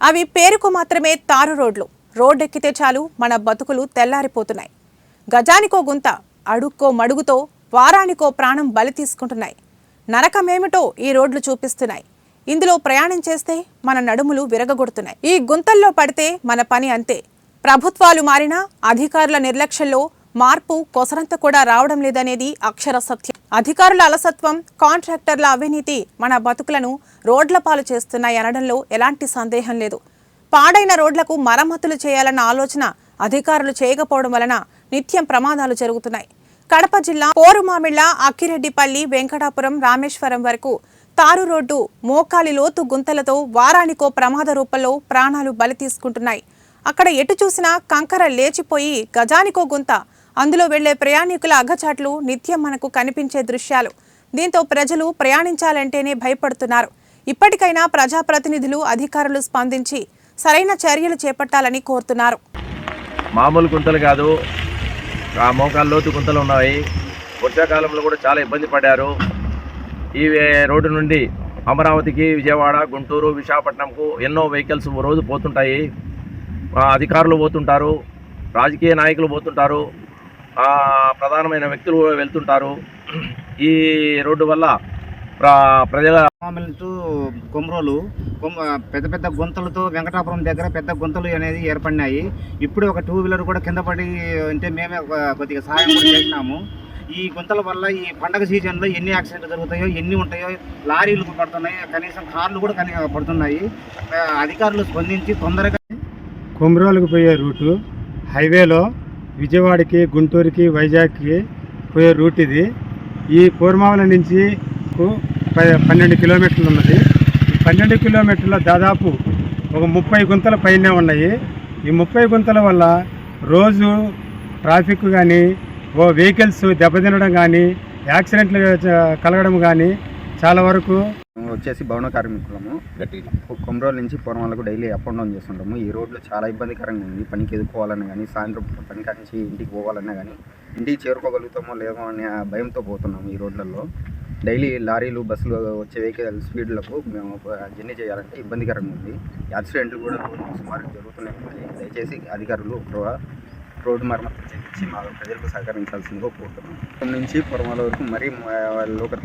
అవి పేరుకు మాత్రమే తారు రోడ్లు. రోడ్డెక్కితే చాలు మన బతుకులు తెల్లారిపోతున్నాయి. గజానికో గుంత, అడుక్కో మడుగుతో వారానికో ప్రాణం బలి తీసుకుంటున్నాయి. నరకమేమిటో ఈ రోడ్లు చూపిస్తున్నాయి. ఇందులో ప్రయాణం చేస్తే మన నడుములు విరగగొడుతున్నాయి. ఈ గుంతల్లో పడితే మన పని అంతే. ప్రభుత్వాలు మారినా అధికారుల నిర్లక్ష్యంలో మార్పు కొసరంత కూడా రావడం లేదనేది అక్షర సత్యం. అధికారుల అలసత్వం, కాంట్రాక్టర్ల అవినీతి మన బతుకులను రోడ్ల పాలు చేస్తున్నాయి అనడంలో ఎలాంటి సందేహం లేదు. పాడైన రోడ్లకు మరమ్మతులు చేయాలన్న ఆలోచన అధికారులు చేయకపోవడం వలన నిత్యం ప్రమాదాలు జరుగుతున్నాయి. కడప జిల్లా పోరుమామిళ్ల, అక్కిరెడ్డిపల్లి, వెంకటాపురం, రామేశ్వరం వరకు తారు రోడ్డు మోకాలి లోతు గుంతలతో వారానికో ప్రమాద రూపంలో ప్రాణాలు బలి తీసుకుంటున్నాయి. అక్కడ ఎటు చూసినా కంకర లేచిపోయి గజానికో గుంత, అందులో వెళ్లే ప్రయాణికుల అగచాట్లు నిత్యం మనకు కనిపించే దృశ్యాలు. దీంతో ప్రజలు ప్రయాణించాలంటేనే భయపడుతున్నారు. ఇప్పటికైనా ప్రజాప్రతినిధులు, అధికారులు స్పందించి సరైన చర్యలు చేపట్టాలని కోరుతున్నారు. మామూలు గుంతలు కాదు, మోకాళ్ళ లోతు గుంతలు ఉన్నాయి. వర్షాకాలంలో కూడా చాలా ఇబ్బంది పడ్డారు. ఈ రోడ్డు నుండి అమరావతికి, విజయవాడ, గుంటూరు, విశాఖపట్నంకు ఎన్నో వెహికల్స్ రోజు పోతుంటాయి. అధికారులు పోతుంటారు, రాజకీయ నాయకులు పోతుంటారు, ప్రధానమైన వ్యక్తులు వెళ్తుంటారు. ఈ రోడ్డు వల్ల ప్రజల కొమ్రోలు పెద్ద పెద్ద గుంతలతో వెంకటాపురం దగ్గర పెద్ద గుంతలు అనేది ఏర్పడినాయి. ఇప్పుడు ఒక 2 వీలర్ కూడా కింద పడి అంటే మేమే కొద్దిగా సహాయం కూడా చేసినాము. ఈ గుంతల వల్ల ఈ పండగ సీజన్లో ఎన్ని యాక్సిడెంట్లు జరుగుతాయో, ఎన్ని ఉంటాయో, లారీలు పడుతున్నాయి, కనీసం కార్లు కూడా పడుతున్నాయి. అధికారులు స్పందించి తొందరగా కొమ్రోలుకు పోయే రూటు హైవేలో విజయవాడకి, గుంటూరుకి, వైజాగ్కి పోయే రూట్ ఇది. ఈ పూర్మావల నుంచి 12 కిలోమీటర్లు ఉన్నది. ఈ 12 కిలోమీటర్లో దాదాపు ఒక 30 గుంతల పైనే ఉన్నాయి. ఈ 30 గుంతల వల్ల రోజు ట్రాఫిక్ కానీ, వెహికల్స్ దెబ్బతినడం కానీ, యాక్సిడెంట్లు కలగడం కానీ చాలా వరకు. వచ్చేసి భవన కార్మికులము. కొమ్రోలు నుంచి పూర్వాలకు డైలీ అప్ అండ్ డౌన్ చేస్తుంటాము. ఈ రోడ్లు చాలా ఇబ్బందికరంగా ఉంది. పనికి ఎదుర్కోవాలన్నా కానీ, సాయంత్రం పని కానించి ఇంటికి పోవాలన్నా కానీ ఇంటికి చేరుకోగలుగుతామో లేదో అనే భయంతో పోతున్నాము. ఈ రోడ్లలో డైలీ లారీలు, బస్సులు వచ్చే వెహికల్ స్పీడ్లకు మేము జర్నీ చేయాలంటే ఇబ్బందికరంగా ఉంది. యాక్సిడెంట్లు కూడా సుమారు జరుగుతున్నాయి. దయచేసి అధికారులు రోడ్డు మరమ్మతు చేయించి మా ప్రజలకు సహకరించాల్సిందిగా కోరుతున్నాం. నుంచి పూర్వాల వరకు మరీ లోకల్